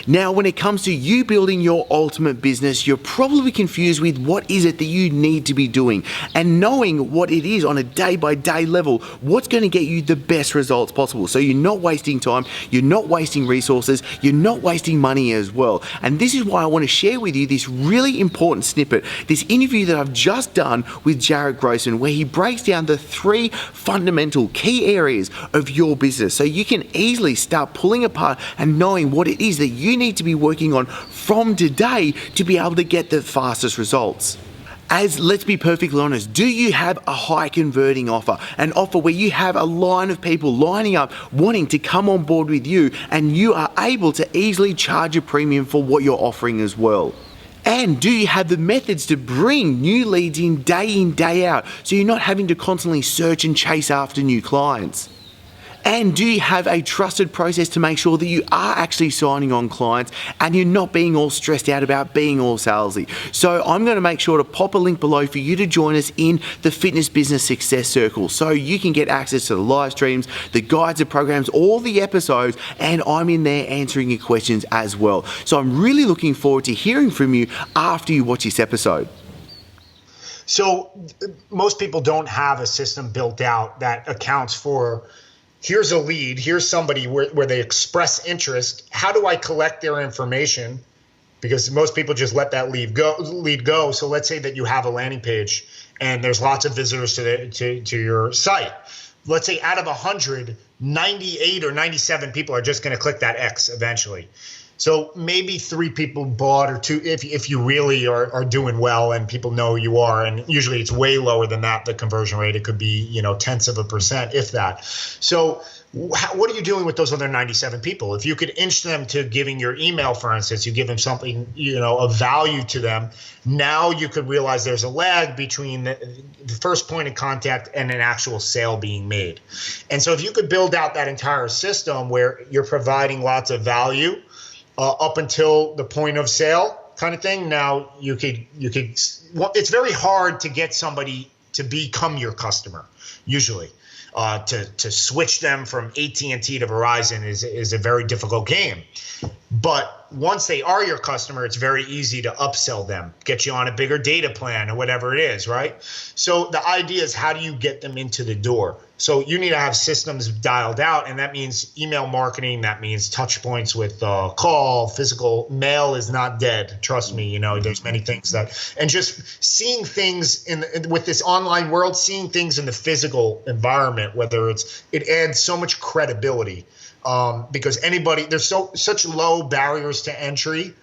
Now, when it comes to you building your ultimate business, you're probably confused with what is it that you need to be doing, and knowing what it is on a day-by-day level, what's going to get you the best results possible. So you're not wasting time, you're not wasting resources, you're not wasting money as well. And this is why I want to share with you this really important snippet, this interview that I've just done with Jarret Grossman, where he breaks down the 3 fundamental key areas of your business so you can easily start pulling apart and knowing what it is that you need to be working on from today to be able to get the fastest results. As let's be perfectly honest, do you have a high converting offer? An offer where you have a line of people lining up wanting to come on board with you, and you are able to easily charge a premium for what you're offering as well? And do you have the methods to bring new leads in, day out, so you're not having to constantly search and chase after new clients? And do you have a trusted process to make sure that you are actually signing on clients and you're not being all stressed out about being all salesy? So I'm going to make sure to pop a link below for you to join us in the Fitness Business Success Circle so you can get access to the live streams, the guides, the programs, all the episodes, and I'm in there answering your questions as well. So I'm really looking forward to hearing from you after you watch this episode. So most people don't have a system built out that accounts for, here's a lead, here's somebody where they express interest. How do I collect their information? Because most people just let that lead go. So let's say that you have a landing page and there's lots of visitors to your site. Let's say out of 100, 98 or 97 people are just going to click that X eventually. So maybe 3 people bought, or 2 if you really are doing well and people know you are, and usually it's way lower than that, the conversion rate. It could be, tenths of a percent, if that. So what are you doing with those other 97 people? If you could inch them to giving your email, for instance, you give them something, of value to them. Now you could realize there's a lag between the first point of contact and an actual sale being made. And so if you could build out that entire system where you're providing lots of value up until the point of sale kind of thing, now you could, it's very hard to get somebody to become your customer usually. To switch them from AT&T to Verizon is a very difficult game. But once they are your customer, it's very easy to upsell them, get you on a bigger data plan or whatever it is, right? So the idea is, how do you get them into the door? So you need to have systems dialed out, and that means email marketing. That means touch points with call, physical. Mail is not dead. Trust me, there's many things that, and just seeing things with this online world, seeing things in the physical environment, it adds so much credibility. Because there's such low barriers to entry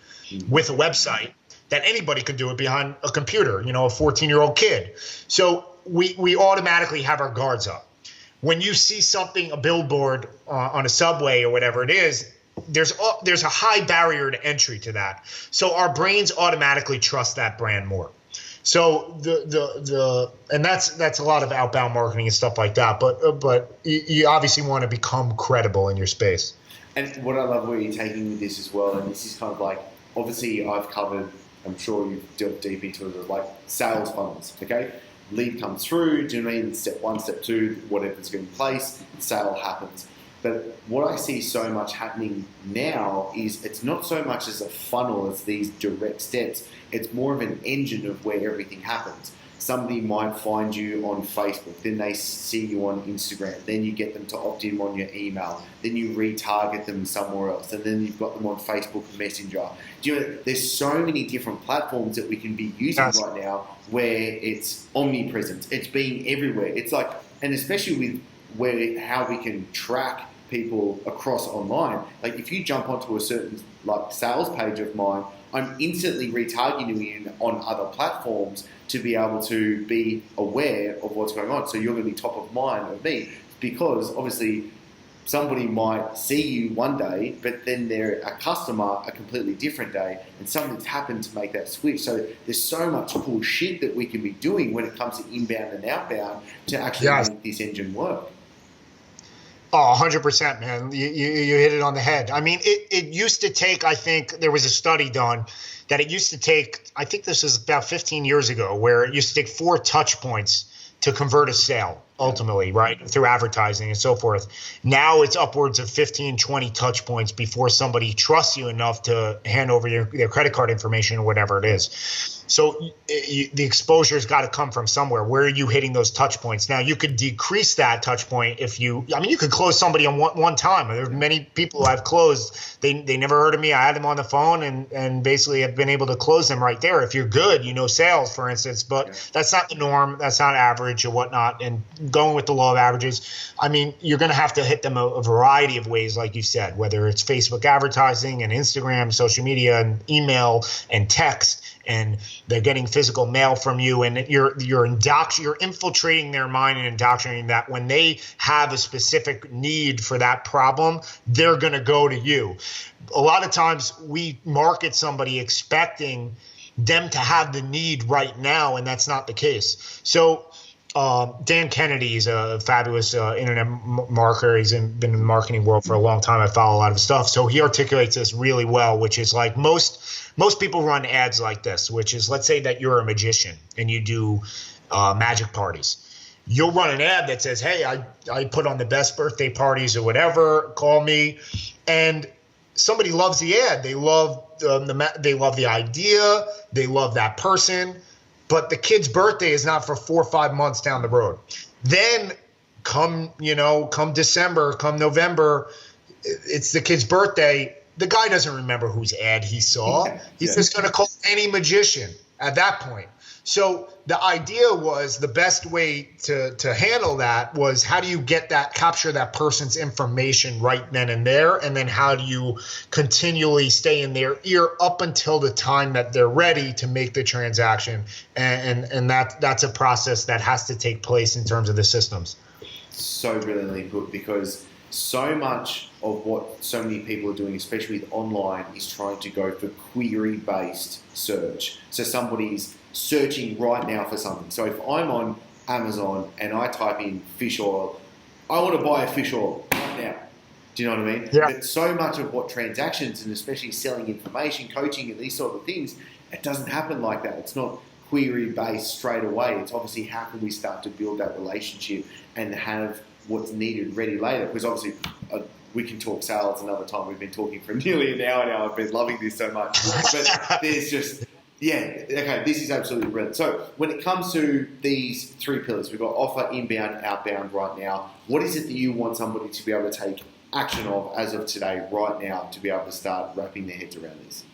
with a website that anybody could do it behind a computer, a 14-year-old kid. So we automatically have our guards up. When you see something, a billboard on a subway or whatever it is, there's a high barrier to entry to that. So our brains automatically trust that brand more. So and that's a lot of outbound marketing and stuff like that. But you obviously want to become credible in your space. And what I love where you're taking with this as well, and this is kind of like, obviously I've covered, I'm sure you've delved deep into it, like sales funnels. Okay, lead comes through. Do you know what I mean? Step 1, step 2, whatever's going in place, the sale happens. But what I see so much happening now is it's not so much as a funnel as these direct steps. It's more of an engine of where everything happens. Somebody might find you on Facebook, then they see you on Instagram, then you get them to opt in on your email, then you retarget them somewhere else, and then you've got them on Facebook Messenger. There's so many different platforms that we can be using right now where it's omnipresent. It's being everywhere. It's like, and especially with how we can track people across online. Like if you jump onto a certain sales page of mine, I'm instantly retargeting you on other platforms to be able to be aware of what's going on. So you're going to be top of mind of me, because obviously somebody might see you one day, but then they're a customer a completely different day, and something's happened to make that switch. So there's so much cool shit that we can be doing when it comes to inbound and outbound to actually make this engine work. Oh, 100%, man. You hit it on the head. I mean, it used to take, I think there was a study done that it used to take, I think this was about 15 years ago, where it used to take 4 touch points to convert a sale. ultimately, right? Through advertising and so forth. Now it's upwards of 15, 20 touch points before somebody trusts you enough to hand over their credit card information or whatever it is. So the exposure's got to come from somewhere. Where are you hitting those touch points? Now, you could decrease that touch point if you could close somebody on one time. There are many people I've closed. They never heard of me. I had them on the phone and basically have been able to close them right there. If you're good, sales, for instance, but that's not the norm. That's not average or whatnot. And going with the law of averages, you're going to have to hit them a variety of ways, like you said, whether it's Facebook advertising and Instagram, social media and email and text, and they're getting physical mail from you, and you're infiltrating their mind and indoctrinating that when they have a specific need for that problem, they're going to go to you. A lot of times we market somebody expecting them to have the need right now, and that's not the case. So Dan Kennedy is a fabulous internet marketer. He's been in the marketing world for a long time. I follow a lot of stuff. So he articulates this really well, which is like most people run ads like this, which is, let's say that you're a magician and you do magic parties. You'll run an ad that says, hey, I put on the best birthday parties or whatever, call me. And somebody loves the ad. They love the idea. They love that person. But the kid's birthday is not for 4 or 5 months down the road. Then come December, come November, it's the kid's birthday. The guy doesn't remember whose ad he saw. He's just going to call any magician at that point. So the idea was, the best way to handle that was, how do you capture that person's information right then and there? And then how do you continually stay in their ear up until the time that they're ready to make the transaction? And that's a process that has to take place in terms of the systems. So brilliantly put, because so much of what so many people are doing, especially with online, is trying to go for query-based search. So somebody's searching right now for something. So if I'm on Amazon and I type in fish oil, I want to buy a fish oil right now. Do you know what I mean? Yeah. But so much of what transactions, and especially selling information, coaching and these sort of things, it doesn't happen like that. It's not query-based straight away. It's obviously, how can we start to build that relationship and have what's needed ready later? Because obviously we can talk sales another time. We've been talking for nearly an hour now. I've been loving this so much. But there's just, this is absolutely brilliant. So when it comes to these 3 pillars, we've got offer, inbound, outbound right now. What is it that you want somebody to be able to take action of as of today, right now, to be able to start wrapping their heads around this?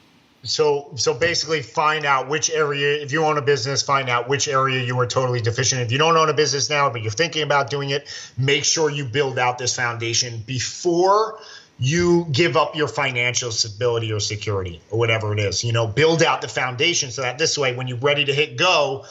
So basically, find out which area, if you own a business, find out which area you are totally deficient in. If you don't own a business now, but you're thinking about doing it, make sure you build out this foundation before you give up your financial stability or security or whatever it is. Build out the foundation so that this way, when you're ready to hit go,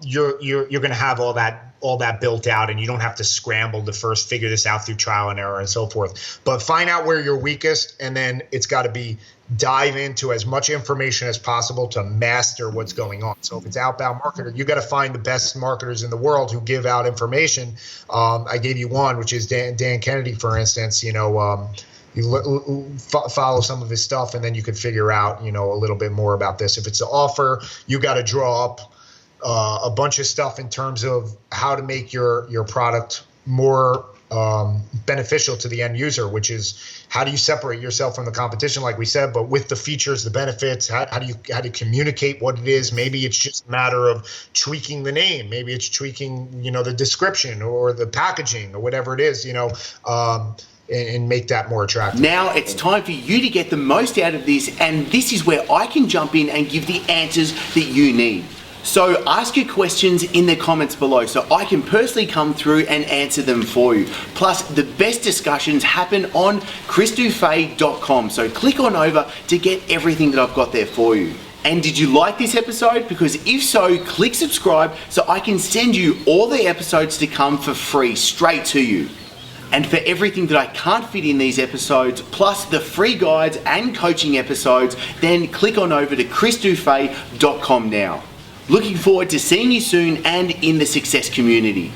you're going to have all that built out, and you don't have to scramble to first figure this out through trial and error and so forth. But find out where you're weakest, and then it's got to be dive into as much information as possible to master what's going on. So if it's outbound marketer, you got to find the best marketers in the world who give out information. I gave you one, which is Dan Kennedy, for instance. You follow some of his stuff, and then you can figure out a little bit more about this. If it's an offer, you got to draw up a bunch of stuff in terms of how to make your product more beneficial to the end user, which is, how do you separate yourself from the competition, like we said, but with the features, the benefits, how do you communicate what it is? Maybe it's just a matter of tweaking the name. Maybe it's tweaking, the description or the packaging or whatever it is, and make that more attractive. Now it's time for you to get the most out of this, and this is where I can jump in and give the answers that you need. So ask your questions in the comments below so I can personally come through and answer them for you. Plus, the best discussions happen on chrisdufay.com. So click on over to get everything that I've got there for you. And did you like this episode? Because if so, click subscribe so I can send you all the episodes to come for free straight to you. And for everything that I can't fit in these episodes, plus the free guides and coaching episodes, then click on over to chrisdufay.com now. Looking forward to seeing you soon and in the success community.